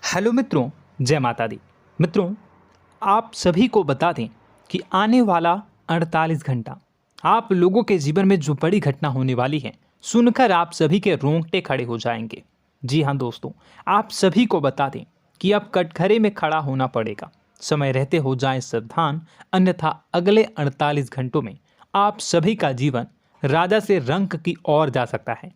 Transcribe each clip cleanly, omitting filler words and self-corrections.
Hello मित्रों, जय माता दी। मित्रों, आप सभी को बता दें कि आने वाला 48 घंटा आप लोगों के जीवन में जो बड़ी घटना होने वाली है, सुनकर आप सभी के रोंगटे खड़े हो जाएंगे। जी हाँ दोस्तों, आप सभी को बता दें कि अब कटघरे में खड़ा होना पड़ेगा। समय रहते हो जाएं सावधान, अन्यथा अगले 48 घंटों में आप सभी का जीवन राजा से रंक की ओर जा सकता है।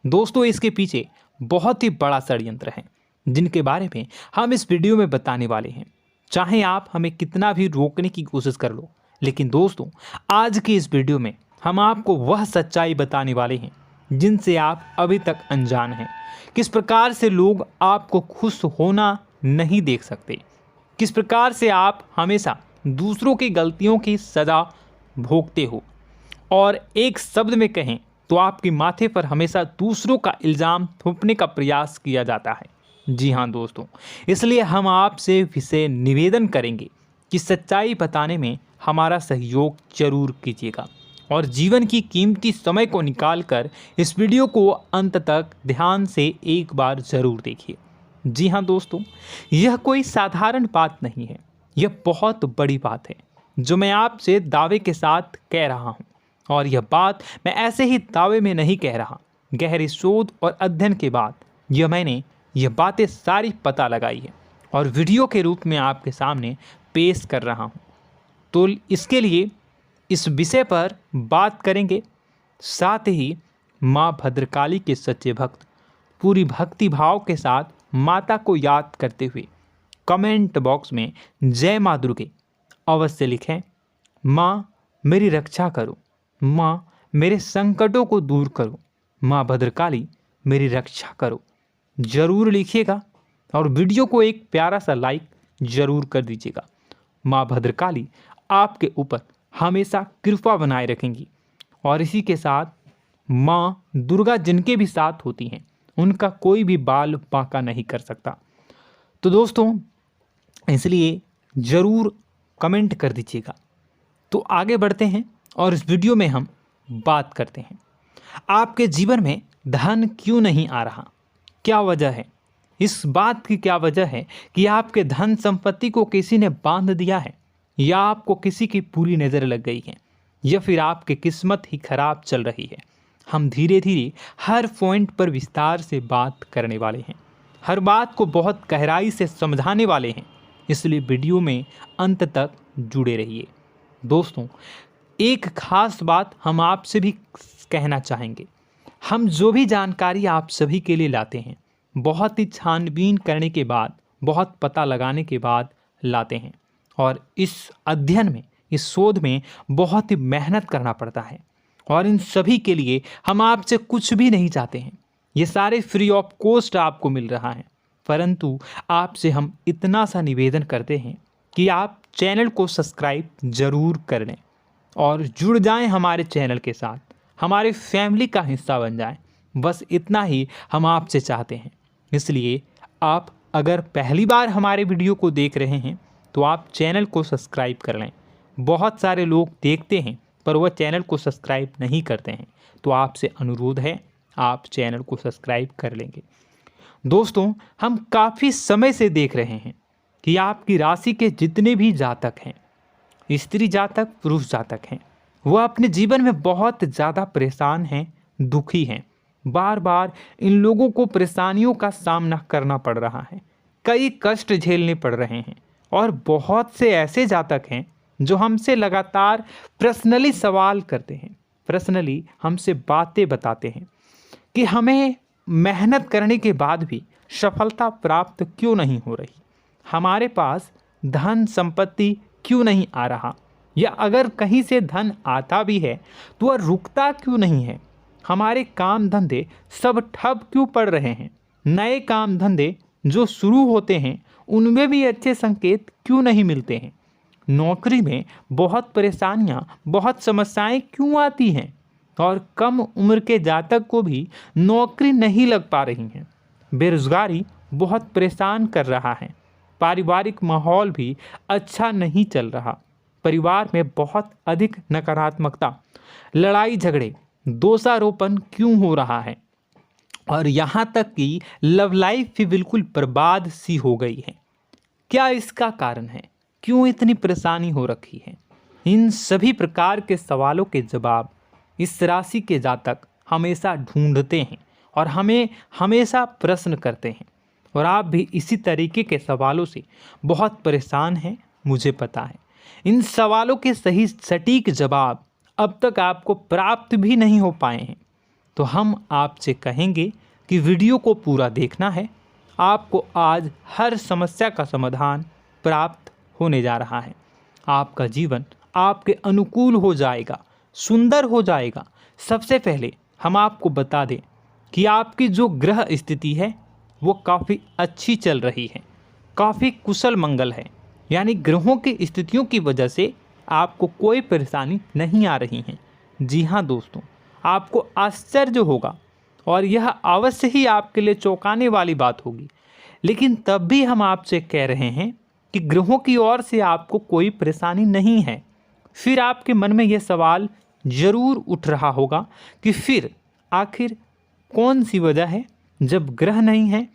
दोस्तों, इसके पीछे बहुत ही बड़ा षड्यंत्र है जिनके बारे में हम इस वीडियो में बताने वाले हैं। चाहे आप हमें कितना भी रोकने की कोशिश कर लो, लेकिन दोस्तों आज की इस वीडियो में हम आपको वह सच्चाई बताने वाले हैं जिनसे आप अभी तक अनजान हैं। किस प्रकार से लोग आपको खुश होना नहीं देख सकते, किस प्रकार से आप हमेशा दूसरों की गलतियों की सज़ा भोगते हो, और एक शब्द में कहें तो आपके माथे पर हमेशा दूसरों का इल्ज़ाम थोपने का प्रयास किया जाता है। जी हाँ दोस्तों, इसलिए हम आपसे विशेष निवेदन करेंगे कि सच्चाई बताने में हमारा सहयोग जरूर कीजिएगा और जीवन की कीमती समय को निकालकर इस वीडियो को अंत तक ध्यान से एक बार ज़रूर देखिए। जी हाँ दोस्तों, यह कोई साधारण बात नहीं है, यह बहुत बड़ी बात है जो मैं आपसे दावे के साथ कह रहा हूँ। और यह बात मैं ऐसे ही दावे में नहीं कह रहा, गहरी शोध और अध्ययन के बाद मैंने यह बातें सारी पता लगाई है और वीडियो के रूप में आपके सामने पेश कर रहा हूँ। तो इसके लिए इस विषय पर बात करेंगे। साथ ही माँ भद्रकाली के सच्चे भक्त पूरी भक्ति भाव के साथ माता को याद करते हुए कमेंट बॉक्स में जय माँ दुर्गे अवश्य लिखें। माँ मेरी रक्षा करो, माँ मेरे संकटों को दूर करो, माँ भद्रकाली मेरी रक्षा करो, ज़रूर लिखिएगा और वीडियो को एक प्यारा सा लाइक ज़रूर कर दीजिएगा। माँ भद्रकाली आपके ऊपर हमेशा कृपा बनाए रखेंगी और इसी के साथ माँ दुर्गा जिनके भी साथ होती हैं उनका कोई भी बाल बांका नहीं कर सकता। तो दोस्तों, इसलिए ज़रूर कमेंट कर दीजिएगा। तो आगे बढ़ते हैं और इस वीडियो में हम बात करते हैं, आपके जीवन में धन क्यों नहीं आ रहा, क्या वजह है। इस बात की क्या वजह है कि आपके धन संपत्ति को किसी ने बांध दिया है, या आपको किसी की पूरी नज़र लग गई है, या फिर आपकी किस्मत ही खराब चल रही है। हम धीरे धीरे हर पॉइंट पर विस्तार से बात करने वाले हैं, हर बात को बहुत गहराई से समझाने वाले हैं, इसलिए वीडियो में अंत तक जुड़े रहिए। दोस्तों, एक खास बात हम आपसे भी कहना चाहेंगे। हम जो भी जानकारी आप सभी के लिए लाते हैं, बहुत ही छानबीन करने के बाद, बहुत पता लगाने के बाद लाते हैं, और इस अध्ययन में, इस शोध में बहुत ही मेहनत करना पड़ता है। और इन सभी के लिए हम आपसे कुछ भी नहीं चाहते हैं, ये सारे फ्री ऑफ कॉस्ट आपको मिल रहा है। परंतु आपसे हम इतना सा निवेदन करते हैं कि आप चैनल को सब्सक्राइब ज़रूर कर लें और जुड़ जाएं हमारे चैनल के साथ, हमारे फैमिली का हिस्सा बन जाएं। बस इतना ही हम आपसे चाहते हैं। इसलिए आप अगर पहली बार हमारे वीडियो को देख रहे हैं तो आप चैनल को सब्सक्राइब कर लें। बहुत सारे लोग देखते हैं पर वह चैनल को सब्सक्राइब नहीं करते हैं, तो आपसे अनुरोध है आप चैनल को सब्सक्राइब कर लेंगे। दोस्तों, हम काफ़ी समय से देख रहे हैं कि आपकी राशि के जितने भी जातक हैं, स्त्री जातक, पुरुष जातक हैं, वह अपने जीवन में बहुत ज़्यादा परेशान हैं, दुखी हैं। बार बार इन लोगों को परेशानियों का सामना करना पड़ रहा है, कई कष्ट झेलने पड़ रहे हैं। और बहुत से ऐसे जातक हैं जो हमसे लगातार पर्सनली सवाल करते हैं, पर्सनली हमसे बातें बताते हैं कि हमें मेहनत करने के बाद भी सफलता प्राप्त क्यों नहीं हो रही, हमारे पास धन संपत्ति क्यों नहीं आ रहा, या अगर कहीं से धन आता भी है तो वह रुकता क्यों नहीं है, हमारे काम धंधे सब ठप क्यों पड़ रहे हैं, नए काम धंधे जो शुरू होते हैं उनमें भी अच्छे संकेत क्यों नहीं मिलते हैं, नौकरी में बहुत परेशानियां, बहुत समस्याएं क्यों आती हैं, और कम उम्र के जातक को भी नौकरी नहीं लग पा रही हैं, बेरोजगारी बहुत परेशान कर रहा है, पारिवारिक माहौल भी अच्छा नहीं चल रहा, परिवार में बहुत अधिक नकारात्मकता, लड़ाई झगड़े, दोषारोपण क्यों हो रहा है, और यहाँ तक कि लव लाइफ भी बिल्कुल बर्बाद सी हो गई है। क्या इसका कारण है? क्यों इतनी परेशानी हो रखी है? इन सभी प्रकार के सवालों के जवाब इस राशि के जातक हमेशा ढूंढते हैं और हमें हमेशा प्रश्न करते हैं। और आप भी इसी तरीके के सवालों से बहुत परेशान हैं, मुझे पता है। इन सवालों के सही सटीक जवाब अब तक आपको प्राप्त भी नहीं हो पाए हैं, तो हम आपसे कहेंगे कि वीडियो को पूरा देखना है। आपको आज हर समस्या का समाधान प्राप्त होने जा रहा है। आपका जीवन आपके अनुकूल हो जाएगा, सुंदर हो जाएगा। सबसे पहले हम आपको बता दें कि आपकी जो ग्रह स्थिति है वो काफ़ी अच्छी चल रही है, काफ़ी कुशल मंगल है। यानी ग्रहों की स्थितियों की वजह से आपको कोई परेशानी नहीं आ रही है। जी हाँ दोस्तों, आपको आश्चर्य होगा और यह अवश्य ही आपके लिए चौंकाने वाली बात होगी, लेकिन तब भी हम आपसे कह रहे हैं कि ग्रहों की ओर से आपको कोई परेशानी नहीं है। फिर आपके मन में यह सवाल जरूर उठ रहा होगा कि फिर आखिर कौन सी वजह है? जब ग्रह नहीं है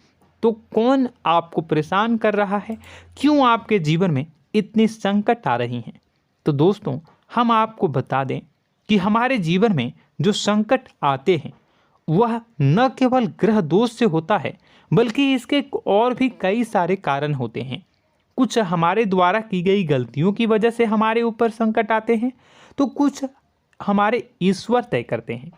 तो कौन आपको परेशान कर रहा है? क्यों आपके जीवन में इतनी संकट आ रही हैं? तो दोस्तों, हम आपको बता दें कि हमारे जीवन में जो संकट आते हैं वह न केवल ग्रह दोष से होता है, बल्कि इसके और भी कई सारे कारण होते हैं। कुछ हमारे द्वारा की गई गलतियों की वजह से हमारे ऊपर संकट आते हैं, तो कुछ हमारे ईश्वर तय करते हैं,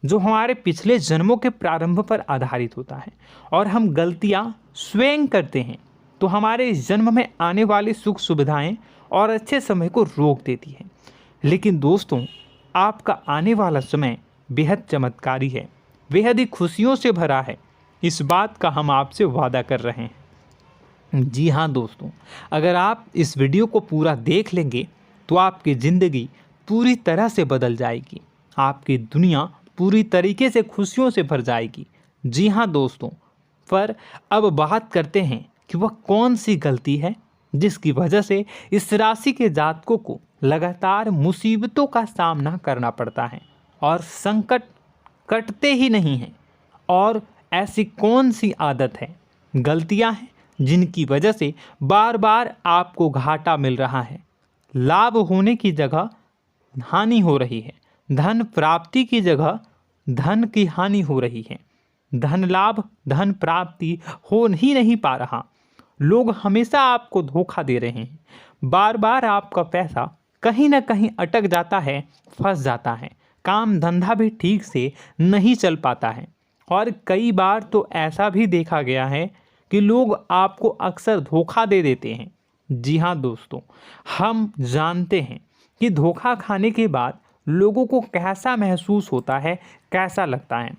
जो हमारे पिछले जन्मों के प्रारंभ पर आधारित होता है। और हम गलतियां स्वयं करते हैं तो हमारे इस जन्म में आने वाली सुख सुविधाएं और अच्छे समय को रोक देती है। लेकिन दोस्तों, आपका आने वाला समय बेहद चमत्कारी है, बेहद ही खुशियों से भरा है। इस बात का हम आपसे वादा कर रहे हैं। जी हाँ दोस्तों, अगर आप इस वीडियो को पूरा देख लेंगे तो आपकी ज़िंदगी पूरी तरह से बदल जाएगी, आपकी दुनिया पूरी तरीके से खुशियों से भर जाएगी। जी हाँ दोस्तों, पर अब बात करते हैं कि वह कौन सी गलती है जिसकी वजह से इस राशि के जातकों को लगातार मुसीबतों का सामना करना पड़ता है और संकट कटते ही नहीं हैं। और ऐसी कौन सी आदत है, गलतियां हैं जिनकी वजह से बार बार आपको घाटा मिल रहा है, लाभ होने की जगह हानि हो रही है, धन प्राप्ति की जगह धन की हानि हो रही है, धन लाभ धन प्राप्ति हो ही नहीं पा रहा, लोग हमेशा आपको धोखा दे रहे हैं, बार बार आपका पैसा कहीं ना कहीं अटक जाता है, फंस जाता है, काम धंधा भी ठीक से नहीं चल पाता है। और कई बार तो ऐसा भी देखा गया है कि लोग आपको अक्सर धोखा दे देते हैं। जी हाँ दोस्तों, हम जानते हैं कि धोखा खाने के बाद लोगों को कैसा महसूस होता है, कैसा लगता है।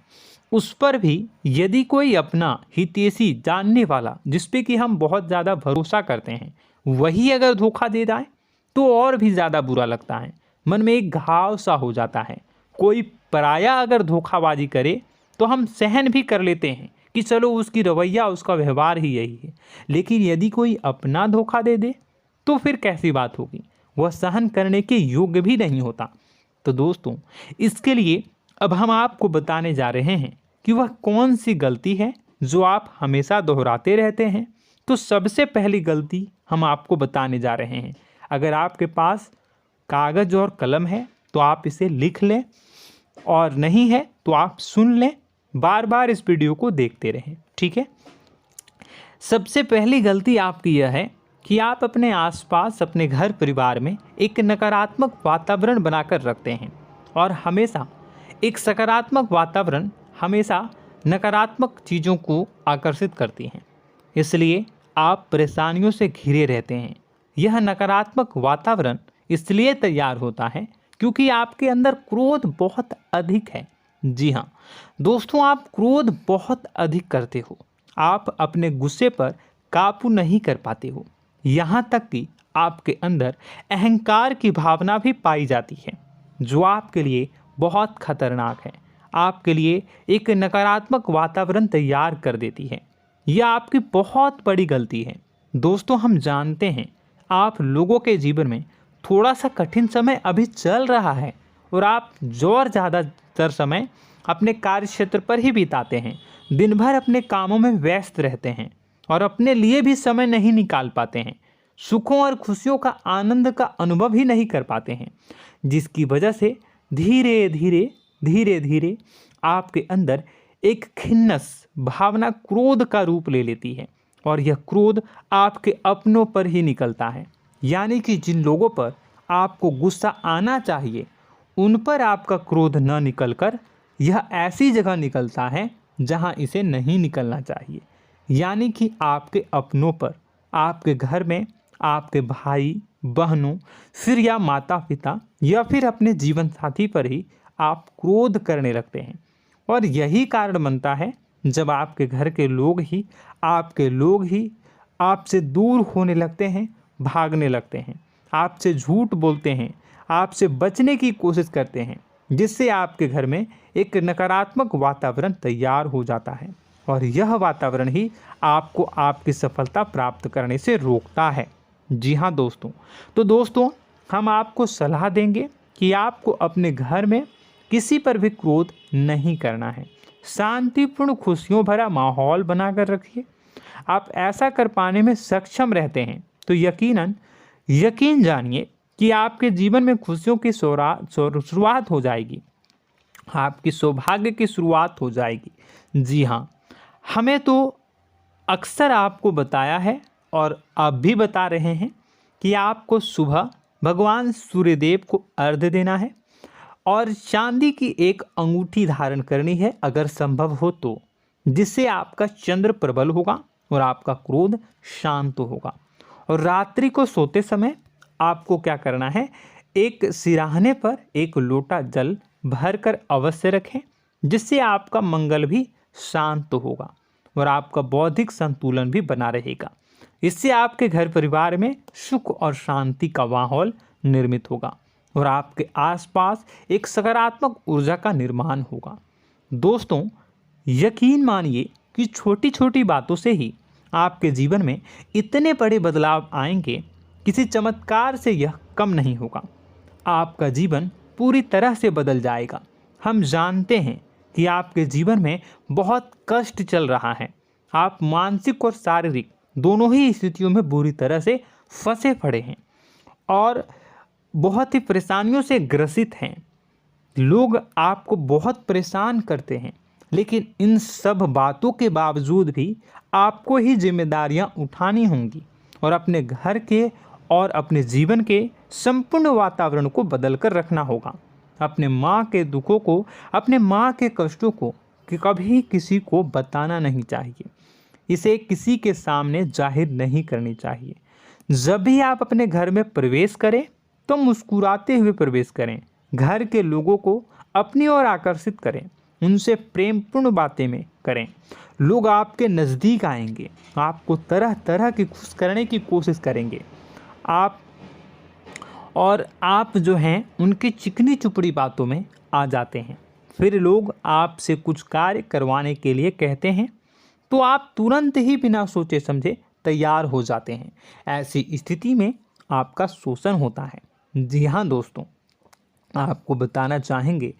उस पर भी यदि कोई अपना हितैषी जानने वाला, जिस पे कि हम बहुत ज़्यादा भरोसा करते हैं, वही अगर धोखा दे जाए तो और भी ज़्यादा बुरा लगता है, मन में एक घाव सा हो जाता है। कोई पराया अगर धोखाबाजी करे तो हम सहन भी कर लेते हैं कि चलो उसकी रवैया, उसका व्यवहार ही यही है। लेकिन यदि कोई अपना धोखा दे दे तो फिर कैसी बात होगी, वह सहन करने के योग्य भी नहीं होता। तो दोस्तों, इसके लिए अब हम आपको बताने जा रहे हैं कि वह कौन सी गलती है जो आप हमेशा दोहराते रहते हैं। तो सबसे पहली गलती हम आपको बताने जा रहे हैं। अगर आपके पास कागज़ और कलम है तो आप इसे लिख लें, और नहीं है तो आप सुन लें, बार बार इस वीडियो को देखते रहें, ठीक है। सबसे पहली गलती आपकी यह है कि आप अपने आसपास, अपने घर परिवार में एक नकारात्मक वातावरण बनाकर रखते हैं, और हमेशा एक सकारात्मक वातावरण हमेशा नकारात्मक चीज़ों को आकर्षित करती हैं। इसलिए आप परेशानियों से घिरे रहते हैं। यह नकारात्मक वातावरण इसलिए तैयार होता है क्योंकि आपके अंदर क्रोध बहुत अधिक है। जी हाँ दोस्तों, आप क्रोध बहुत अधिक करते हो, आप अपने गुस्से पर काबू नहीं कर पाते हो। यहाँ तक कि आपके अंदर अहंकार की भावना भी पाई जाती है, जो आपके लिए बहुत खतरनाक है, आपके लिए एक नकारात्मक वातावरण तैयार कर देती है। यह आपकी बहुत बड़ी गलती है। दोस्तों, हम जानते हैं आप लोगों के जीवन में थोड़ा सा कठिन समय अभी चल रहा है, और आप ज़्यादातर समय अपने कार्य क्षेत्र पर ही बिताते हैं, दिन भर अपने कामों में व्यस्त रहते हैं और अपने लिए भी समय नहीं निकाल पाते हैं, सुखों और खुशियों का आनंद का अनुभव ही नहीं कर पाते हैं, जिसकी वजह से धीरे धीरे आपके अंदर एक खिन्नस भावना क्रोध का रूप ले लेती है और यह क्रोध आपके अपनों पर ही निकलता है। यानी कि जिन लोगों पर आपको गुस्सा आना चाहिए उन पर आपका क्रोध न निकलकर यह ऐसी जगह निकलता है जहां इसे नहीं निकलना चाहिए। यानी कि आपके अपनों पर, आपके घर में, आपके भाई बहनों, फिर या माता पिता या फिर अपने जीवन साथी पर ही आप क्रोध करने लगते हैं। और यही कारण बनता है जब आपके घर के लोग ही आपसे दूर होने लगते हैं, भागने लगते हैं, आपसे झूठ बोलते हैं, आपसे बचने की कोशिश करते हैं, जिससे आपके घर में एक नकारात्मक वातावरण तैयार हो जाता है और यह वातावरण ही आपको आपकी सफलता प्राप्त करने से रोकता है। जी हाँ दोस्तों, तो दोस्तों हम आपको सलाह देंगे कि आपको अपने घर में किसी पर भी क्रोध नहीं करना है। शांतिपूर्ण खुशियों भरा माहौल बनाकर रखिए। आप ऐसा कर पाने में सक्षम रहते हैं तो यकीन जानिए कि आपके जीवन में खुशियों की शुरुआत हो जाएगी, आपकी सौभाग्य की शुरुआत हो जाएगी। जी हाँ, हमें तो अक्सर आपको बताया है और अब भी बता रहे हैं कि आपको सुबह भगवान सूर्यदेव को अर्घ्य देना है और चांदी की एक अंगूठी धारण करनी है अगर संभव हो तो, जिससे आपका चंद्र प्रबल होगा और आपका क्रोध शांत होगा। और रात्रि को सोते समय आपको क्या करना है, एक सिराहने पर एक लोटा जल भरकर अवश्य रखें, जिससे आपका मंगल भी शांत होगा और आपका बौद्धिक संतुलन भी बना रहेगा। इससे आपके घर परिवार में सुख और शांति का माहौल निर्मित होगा और आपके आसपास एक सकारात्मक ऊर्जा का निर्माण होगा। दोस्तों यकीन मानिए कि छोटी छोटी बातों से ही आपके जीवन में इतने बड़े बदलाव आएंगे, किसी चमत्कार से यह कम नहीं होगा। आपका जीवन पूरी तरह से बदल जाएगा। हम जानते हैं कि आपके जीवन में बहुत कष्ट चल रहा है, आप मानसिक और शारीरिक दोनों ही स्थितियों में बुरी तरह से फंसे पड़े हैं और बहुत ही परेशानियों से ग्रसित हैं। लोग आपको बहुत परेशान करते हैं, लेकिन इन सब बातों के बावजूद भी आपको ही जिम्मेदारियां उठानी होंगी और अपने घर के और अपने जीवन के संपूर्ण वातावरण को बदल कर रखना होगा। अपने माँ के दुखों को, अपने माँ के कष्टों को कभी किसी को बताना नहीं चाहिए, इसे किसी के सामने जाहिर नहीं करनी चाहिए। जब भी आप अपने घर में प्रवेश करें तो मुस्कुराते हुए प्रवेश करें, घर के लोगों को अपनी ओर आकर्षित करें, उनसे प्रेमपूर्ण बातें में करें। लोग आपके नज़दीक आएंगे, आपको तरह तरह की खुश करने की कोशिश करेंगे। आप जो हैं उनकी चिकनी चुपड़ी बातों में आ जाते हैं। फिर लोग आपसे कुछ कार्य करवाने के लिए कहते हैं तो आप तुरंत ही बिना सोचे समझे तैयार हो जाते हैं। ऐसी स्थिति में आपका शोषण होता है। जी हाँ दोस्तों, आपको बताना चाहेंगे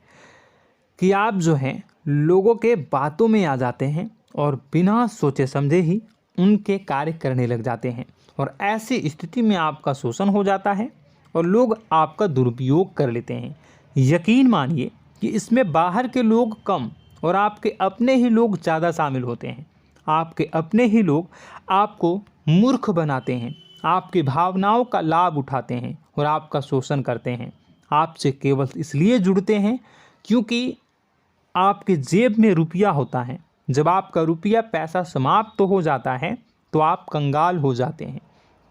कि आप जो हैं लोगों के बातों में आ जाते हैं और बिना सोचे समझे ही उनके कार्य करने लग जाते हैं और ऐसी स्थिति में आपका शोषण हो जाता है और लोग आपका दुरुपयोग कर लेते हैं। यकीन मानिए कि इसमें बाहर के लोग कम और आपके अपने ही लोग ज़्यादा शामिल होते हैं। आपके अपने ही लोग आपको मूर्ख बनाते हैं, आपकी भावनाओं का लाभ उठाते हैं और आपका शोषण करते हैं। आपसे केवल इसलिए जुड़ते हैं क्योंकि आपके जेब में रुपया होता है। जब आपका रुपया पैसा समाप्त हो जाता है तो आप कंगाल हो जाते हैं,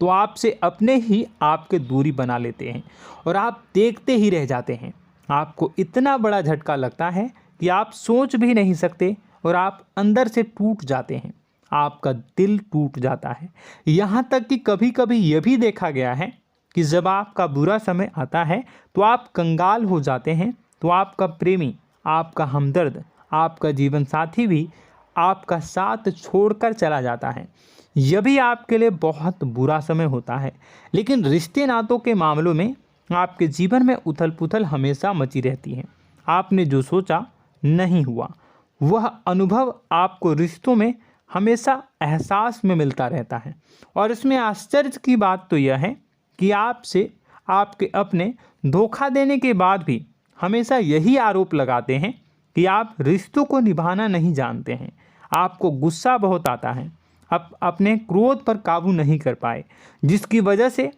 तो आपसे अपने ही आपके दूरी बना लेते हैं और आप देखते ही रह जाते हैं। आपको इतना बड़ा झटका लगता है कि आप सोच भी नहीं सकते और आप अंदर से टूट जाते हैं, आपका दिल टूट जाता है। यहाँ तक कि कभी कभी यह भी देखा गया है कि जब आपका बुरा समय आता है तो आप कंगाल हो जाते हैं, तो आपका प्रेमी, आपका हमदर्द, आपका जीवन साथी भी आपका साथ छोड़कर चला जाता है। यह भी आपके लिए बहुत बुरा समय होता है। लेकिन रिश्ते नातों के मामलों में आपके जीवन में उथल पुथल हमेशा मची रहती है। आपने जो सोचा नहीं हुआ। वह अनुभव आपको रिश्तों में हमेशा एहसास में मिलता रहता है। और इसमें आश्चर्य की बात तो यह है कि आपसे आपके अपने धोखा देने के बाद भी हमेशा यही आरोप लगाते हैं कि आप रिश्तों को निभाना नहीं जानते हैं। आपको गुस्सा बहुत आता है, आप अपने क्रोध पर काबू नहीं कर पाए, जिसकी वजह से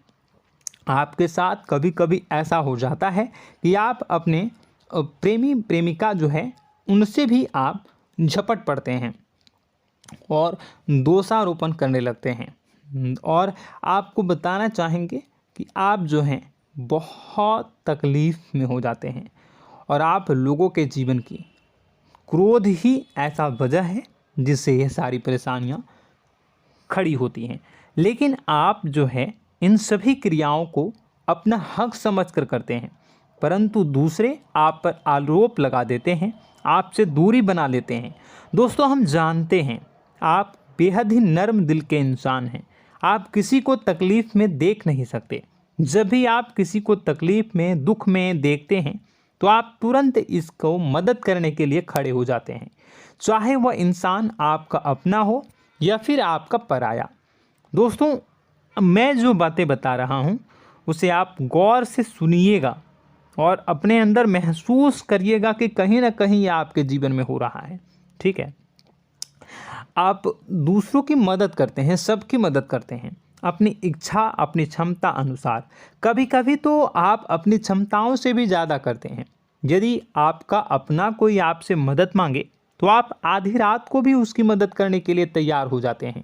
आपके साथ कभी कभी ऐसा हो जाता है कि आप अपने प्रेमी प्रेमिका जो है उनसे भी आप झपट पड़ते हैं और दोषारोपण करने लगते हैं। और आपको बताना चाहेंगे कि आप जो हैं बहुत तकलीफ़ में हो जाते हैं और आप लोगों के जीवन की क्रोध ही ऐसा वजह है जिससे ये सारी परेशानियां खड़ी होती हैं। लेकिन आप जो है इन सभी क्रियाओं को अपना हक समझकर करते हैं, परंतु दूसरे आप पर आरोप लगा देते हैं, आपसे दूरी बना लेते हैं। दोस्तों, हम जानते हैं आप बेहद ही नर्म दिल के इंसान हैं। आप किसी को तकलीफ़ में देख नहीं सकते। जब भी आप किसी को तकलीफ़ में, दुख में देखते हैं तो आप तुरंत इसको मदद करने के लिए खड़े हो जाते हैं, चाहे वह इंसान आपका अपना हो या फिर आपका पराया। दोस्तों, मैं जो बातें बता रहा हूँ उसे आप गौर से सुनिएगा और अपने अंदर महसूस करिएगा कि कहीं ना कहीं ये आपके जीवन में हो रहा है। ठीक है, आप दूसरों की मदद करते हैं, सबकी मदद करते हैं अपनी इच्छा, अपनी क्षमता अनुसार। कभी कभी तो आप अपनी क्षमताओं से भी ज़्यादा करते हैं। यदि आपका अपना कोई आपसे मदद मांगे तो आप आधी रात को भी उसकी मदद करने के लिए तैयार हो जाते हैं।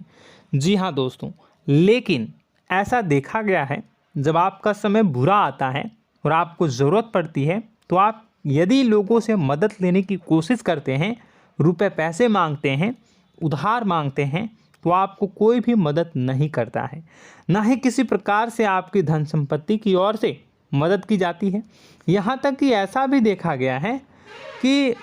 जी हाँ दोस्तों, लेकिन ऐसा देखा गया है जब आपका समय बुरा आता है और आपको ज़रूरत पड़ती है तो आप यदि लोगों से मदद लेने की कोशिश करते हैं, रुपए पैसे मांगते हैं, उधार मांगते हैं, तो आपको कोई भी मदद नहीं करता है। ना ही किसी प्रकार से आपकी धन संपत्ति की ओर से मदद की जाती है। यहाँ तक कि ऐसा भी देखा गया है कि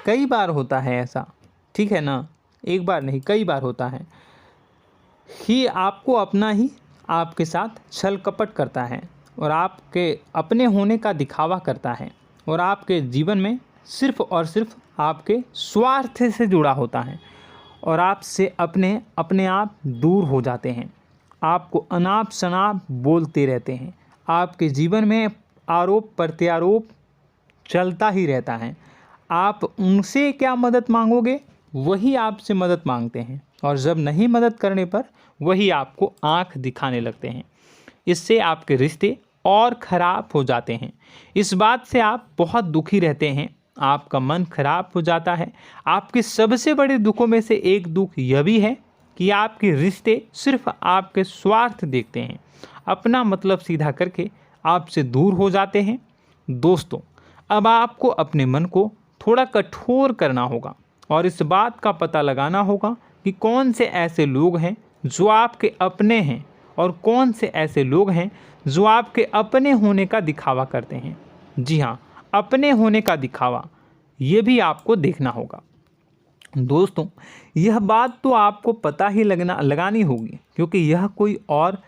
कई बार होता है ऐसा, ठीक है ना, एक बार नहीं कई बार होता है कि आपको अपना ही आपके साथ छल कपट करता है और आपके अपने होने का दिखावा करता है और आपके जीवन में सिर्फ और सिर्फ आपके स्वार्थ से जुड़ा होता है और आपसे अपने आप दूर हो जाते हैं। आपको अनाप शनाप बोलते रहते हैं। आपके जीवन में आरोप प्रत्यारोप चलता ही रहता है। आप उनसे क्या मदद मांगोगे, वही आपसे मदद मांगते हैं और जब नहीं मदद करने पर वही आपको आंख दिखाने लगते हैं। इससे आपके रिश्ते और ख़राब हो जाते हैं। इस बात से आप बहुत दुखी रहते हैं, आपका मन खराब हो जाता है। आपके सबसे बड़े दुखों में से एक दुख यह भी है कि आपके रिश्ते सिर्फ आपके स्वार्थ देखते हैं, अपना मतलब सीधा करके आपसे दूर हो जाते हैं। दोस्तों, अब आपको अपने मन को थोड़ा कठोर करना होगा और इस बात का पता लगाना होगा कि कौन से ऐसे लोग हैं जो आपके अपने हैं और कौन से ऐसे लोग हैं जो आपके अपने होने का दिखावा करते हैं। जी हाँ, अपने होने का दिखावा, ये भी आपको देखना होगा। दोस्तों, यह बात तो आपको पता ही लगानी होगी, क्योंकि यह कोई और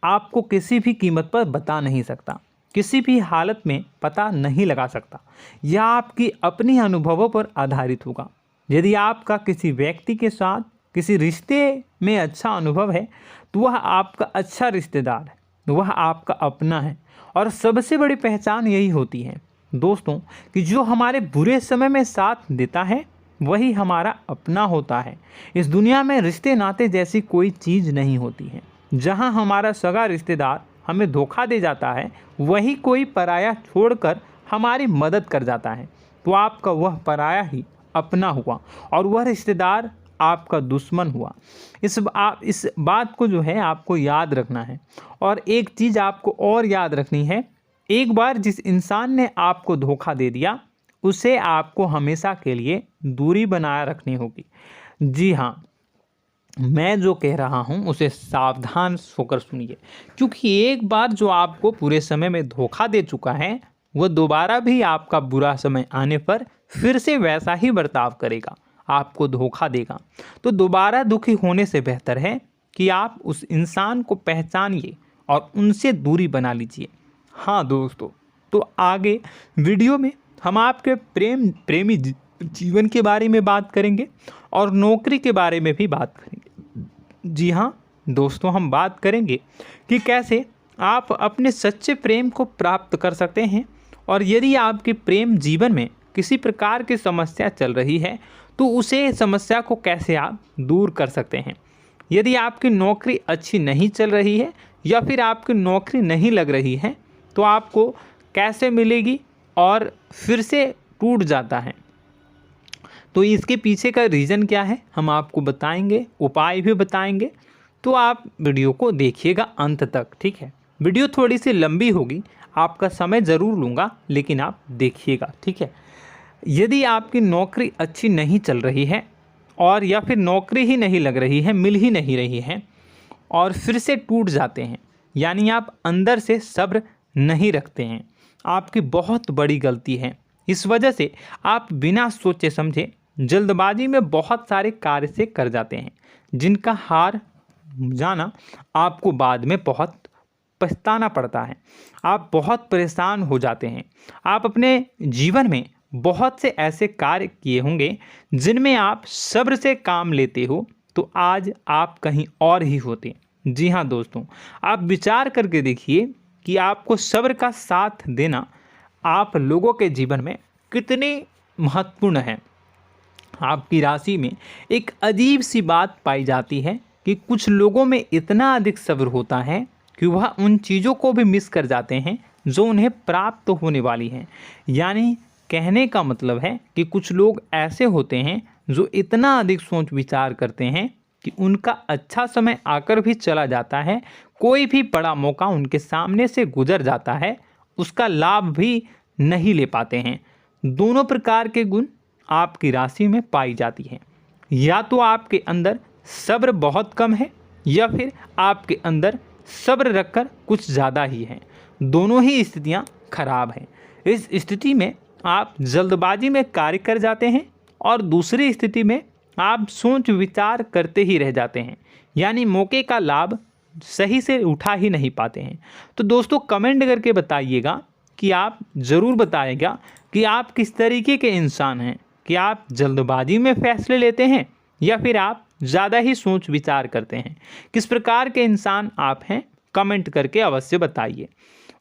आपको किसी भी कीमत पर बता नहीं सकता, किसी भी हालत में पता नहीं लगा सकता। यह आपकी अपनी अनुभवों पर आधारित होगा। यदि आपका किसी व्यक्ति के साथ किसी रिश्ते में अच्छा अनुभव है तो वह आपका अच्छा रिश्तेदार है, वह आपका अपना है। और सबसे बड़ी पहचान यही होती है दोस्तों कि जो हमारे बुरे समय में साथ देता है वही हमारा अपना होता है। इस दुनिया में रिश्ते नाते जैसी कोई चीज़ नहीं होती है। जहां हमारा सगा रिश्तेदार हमें धोखा दे जाता है, वही कोई पराया छोड़कर हमारी मदद कर जाता है, तो आपका वह पराया ही अपना हुआ और वह रिश्तेदार आपका दुश्मन हुआ। इस बात को जो है आपको याद रखना है। और एक चीज़ आपको और याद रखनी है, एक बार जिस इंसान ने आपको धोखा दे दिया उसे आपको हमेशा के लिए दूरी बनाए रखनी होगी। जी हाँ, मैं जो कह रहा हूँ उसे सावधान होकर सुनिए, क्योंकि एक बार जो आपको पूरे समय में धोखा दे चुका है वह दोबारा भी आपका बुरा समय आने पर फिर से वैसा ही बर्ताव करेगा, आपको धोखा देगा। तो दोबारा दुखी होने से बेहतर है कि आप उस इंसान को पहचानिए और उनसे दूरी बना लीजिए। हाँ दोस्तों, तो आगे वीडियो में हम आपके प्रेमी जीवन के बारे में बात करेंगे और नौकरी के बारे में भी बात करेंगे। जी हाँ दोस्तों, हम बात करेंगे कि कैसे आप अपने सच्चे प्रेम को प्राप्त कर सकते हैं, और यदि आपके प्रेम जीवन में किसी प्रकार की समस्या चल रही है तो उसे समस्या को कैसे आप दूर कर सकते हैं। यदि आपकी नौकरी अच्छी नहीं चल रही है या फिर आपकी नौकरी नहीं लग रही है तो आपको कैसे मिलेगी और फिर से टूट जाता है, तो इसके पीछे का रीज़न क्या है हम आपको बताएंगे, उपाय भी बताएंगे। तो आप वीडियो को देखिएगा अंत तक, ठीक है। वीडियो थोड़ी सी लंबी होगी, आपका समय ज़रूर लूँगा, लेकिन आप देखिएगा, ठीक है। यदि आपकी नौकरी अच्छी नहीं चल रही है और या फिर नौकरी ही नहीं लग रही है, मिल ही नहीं रही है और फिर से टूट जाते हैं, यानी आप अंदर से सब्र नहीं रखते हैं, आपकी बहुत बड़ी गलती है। इस वजह से आप बिना सोचे समझे जल्दबाजी में बहुत सारे कार्य से कर जाते हैं, जिनका हार जाना आपको बाद में बहुत पछताना पड़ता है। आप बहुत परेशान हो जाते हैं। आप अपने जीवन में बहुत से ऐसे कार्य किए होंगे जिनमें आप सब्र से काम लेते हो, तो आज आप कहीं और ही होते। जी हाँ दोस्तों, आप विचार करके देखिए कि आपको सब्र का साथ देना आप लोगों के जीवन में कितनी महत्वपूर्ण है। आपकी राशि में एक अजीब सी बात पाई जाती है कि कुछ लोगों में इतना अधिक सब्र होता है कि वह उन चीज़ों को भी मिस कर जाते हैं जो उन्हें प्राप्त होने वाली हैं। यानी कहने का मतलब है कि कुछ लोग ऐसे होते हैं जो इतना अधिक सोच विचार करते हैं कि उनका अच्छा समय आकर भी चला जाता है, कोई भी बड़ा मौका उनके सामने से गुजर जाता है, उसका लाभ भी नहीं ले पाते हैं। दोनों प्रकार के गुण आपकी राशि में पाई जाती हैं। या तो आपके अंदर सब्र बहुत कम है या फिर आपके अंदर सब्र रखकर कुछ ज़्यादा ही है। दोनों ही स्थितियाँ खराब हैं। इस स्थिति में आप जल्दबाजी में कार्य कर जाते हैं और दूसरी स्थिति में आप सोच विचार करते ही रह जाते हैं, यानी मौके का लाभ सही से उठा ही नहीं पाते हैं। तो दोस्तों कमेंट करके बताइएगा कि आप ज़रूर बताइएगा कि आप किस तरीके के इंसान हैं, कि आप जल्दबाजी में फैसले लेते हैं या फिर आप ज़्यादा ही सोच विचार करते हैं। किस प्रकार के इंसान आप हैं, कमेंट करके अवश्य बताइए।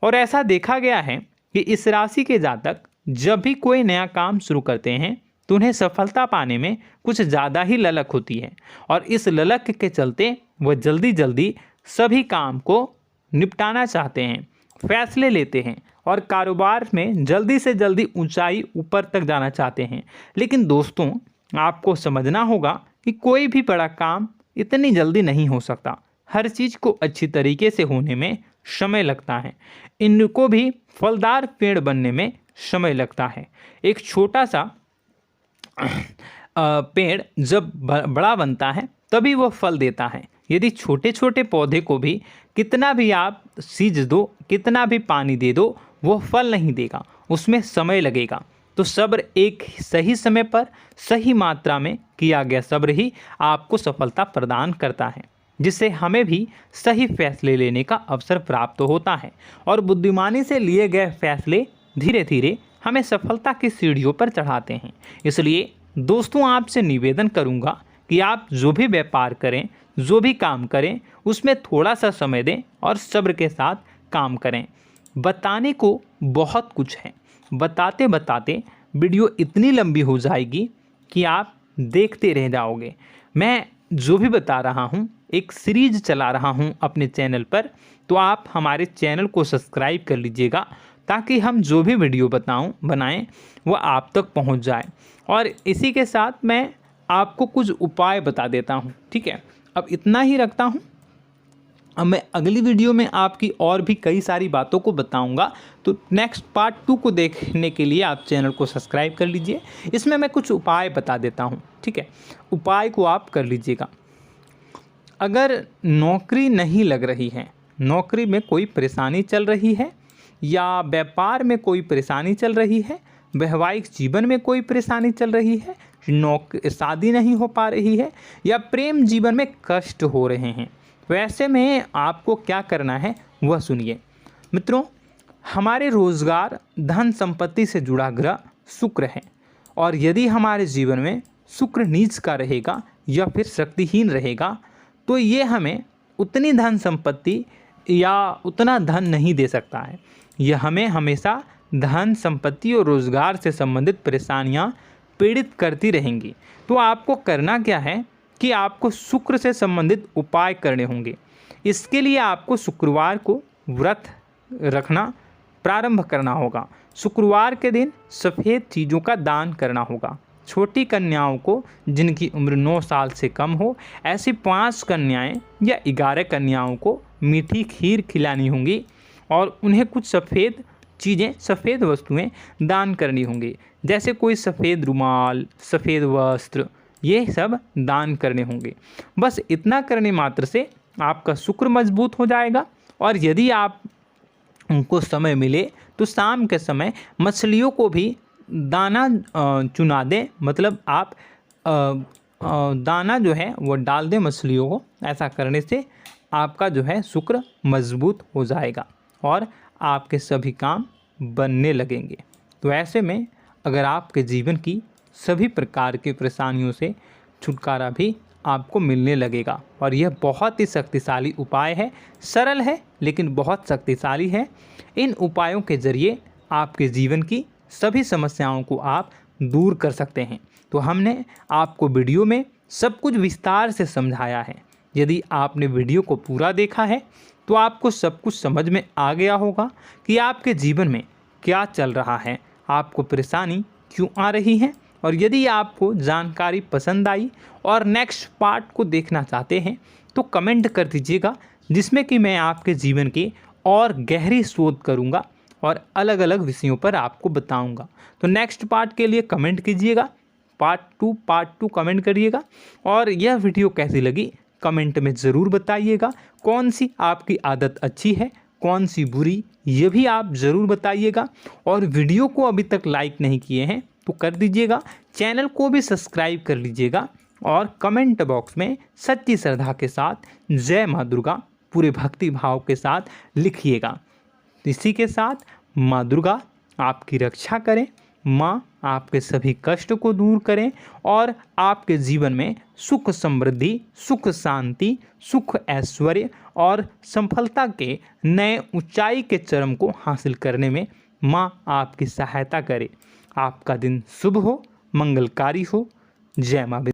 और ऐसा देखा गया है कि इस राशि के जातक जब भी कोई नया काम शुरू करते हैं तो उन्हें सफलता पाने में कुछ ज़्यादा ही ललक होती है, और इस ललक के चलते वह जल्दी जल्दी सभी काम को निपटाना चाहते हैं, फैसले लेते हैं और कारोबार में जल्दी से जल्दी ऊंचाई ऊपर तक जाना चाहते हैं। लेकिन दोस्तों आपको समझना होगा कि कोई भी बड़ा काम इतनी जल्दी नहीं हो सकता। हर चीज़ को अच्छी तरीके से होने में समय लगता है। इनको भी फलदार पेड़ बनने में समय लगता है। एक छोटा सा पेड़ जब बड़ा बनता है तभी वो फल देता है। यदि छोटे छोटे पौधे को भी कितना भी आप सींच दो, कितना भी पानी दे दो, वो फल नहीं देगा, उसमें समय लगेगा। तो सब्र एक सही समय पर सही मात्रा में किया गया सब्र ही आपको सफलता प्रदान करता है, जिससे हमें भी सही फैसले लेने का अवसर प्राप्त होता है। और बुद्धिमानी से लिए गए फैसले धीरे धीरे हमें सफलता की सीढ़ियों पर चढ़ाते हैं। इसलिए दोस्तों आपसे निवेदन करूंगा कि आप जो भी व्यापार करें, जो भी काम करें, उसमें थोड़ा सा समय दें और सब्र के साथ काम करें। बताने को बहुत कुछ है, बताते बताते वीडियो इतनी लंबी हो जाएगी कि आप देखते रह जाओगे। मैं जो भी बता रहा हूँ एक सीरीज चला रहा हूँ अपने चैनल पर, तो आप हमारे चैनल को सब्सक्राइब कर लीजिएगा ताकि हम जो भी वीडियो बनाएं वो आप तक पहुँच जाए। और इसी के साथ मैं आपको कुछ उपाय बता देता हूँ, ठीक है। अब इतना ही रखता हूँ। अब मैं अगली वीडियो में आपकी और भी कई सारी बातों को बताऊंगा। तो नेक्स्ट पार्ट 2 को देखने के लिए आप चैनल को सब्सक्राइब कर लीजिए। इसमें मैं कुछ उपाय बता देता हूं, ठीक है। उपाय को आप कर लीजिएगा। अगर नौकरी नहीं लग रही है, नौकरी में कोई परेशानी चल रही है, या व्यापार में कोई परेशानी चल रही है, वैवाहिक जीवन में कोई परेशानी चल रही है, शादी नहीं हो पा रही है, या प्रेम जीवन में कष्ट हो रहे हैं, वैसे में आपको क्या करना है वह सुनिए। मित्रों, हमारे रोजगार, धन संपत्ति से जुड़ा ग्रह शुक्र है। और यदि हमारे जीवन में शुक्र नीच का रहेगा या फिर शक्तिहीन रहेगा तो ये हमें उतनी धन संपत्ति या उतना धन नहीं दे सकता है। यह हमें हमेशा धन संपत्ति और रोजगार से संबंधित परेशानियां पीड़ित करती रहेंगी। तो आपको करना क्या है कि आपको शुक्र से संबंधित उपाय करने होंगे। इसके लिए आपको शुक्रवार को व्रत रखना प्रारंभ करना होगा। शुक्रवार के दिन सफ़ेद चीज़ों का दान करना होगा। छोटी कन्याओं को जिनकी उम्र 9 साल से कम हो, ऐसी 5 कन्याएं या 11 कन्याओं को मीठी खीर खिलानी होंगी और उन्हें कुछ सफ़ेद चीज़ें, सफ़ेद वस्तुएं दान करनी होंगी, जैसे कोई सफ़ेद रुमाल, सफ़ेद वस्त्र, ये सब दान करने होंगे। बस इतना करने मात्र से आपका शुक्र मजबूत हो जाएगा। और यदि आप उनको समय मिले तो शाम के समय मछलियों को भी दाना चुना दें, मतलब आप दाना जो है वो डाल दें मछलियों को। ऐसा करने से आपका जो है शुक्र मजबूत हो जाएगा और आपके सभी काम बनने लगेंगे। तो ऐसे में अगर आपके जीवन की सभी प्रकार की परेशानियों से छुटकारा भी आपको मिलने लगेगा। और यह बहुत ही शक्तिशाली उपाय है, सरल है लेकिन बहुत शक्तिशाली है। इन उपायों के ज़रिए आपके जीवन की सभी समस्याओं को आप दूर कर सकते हैं। तो हमने आपको वीडियो में सब कुछ विस्तार से समझाया है। यदि आपने वीडियो को पूरा देखा है तो आपको सब कुछ समझ में आ गया होगा कि आपके जीवन में क्या चल रहा है, आपको परेशानी क्यों आ रही है। और यदि आपको जानकारी पसंद आई और नेक्स्ट पार्ट को देखना चाहते हैं तो कमेंट कर दीजिएगा, जिसमें कि मैं आपके जीवन की और गहरी शोध करूंगा और अलग अलग विषयों पर आपको बताऊंगा। तो नेक्स्ट पार्ट के लिए कमेंट कीजिएगा, पार्ट टू कमेंट करिएगा। और यह वीडियो कैसी लगी कमेंट में ज़रूर बताइएगा। कौन सी आपकी आदत अच्छी है, कौन सी बुरी, ये भी आप ज़रूर बताइएगा। और वीडियो को अभी तक लाइक नहीं किए हैं तो कर दीजिएगा, चैनल को भी सब्सक्राइब कर लीजिएगा और कमेंट बॉक्स में सच्ची श्रद्धा के साथ जय माँ दुर्गा पूरे भक्ति भाव के साथ लिखिएगा। इसी के साथ माँ दुर्गा आपकी रक्षा करें, माँ आपके कष्ट कष्ट को दूर करें और आपके जीवन में सुख समृद्धि, सुख शांति, सुख ऐश्वर्य और सफलता के नए ऊंचाई के चरम को हासिल करने में माँ आपकी सहायता करे। आपका दिन शुभ हो, मंगलकारी हो। जय माँ।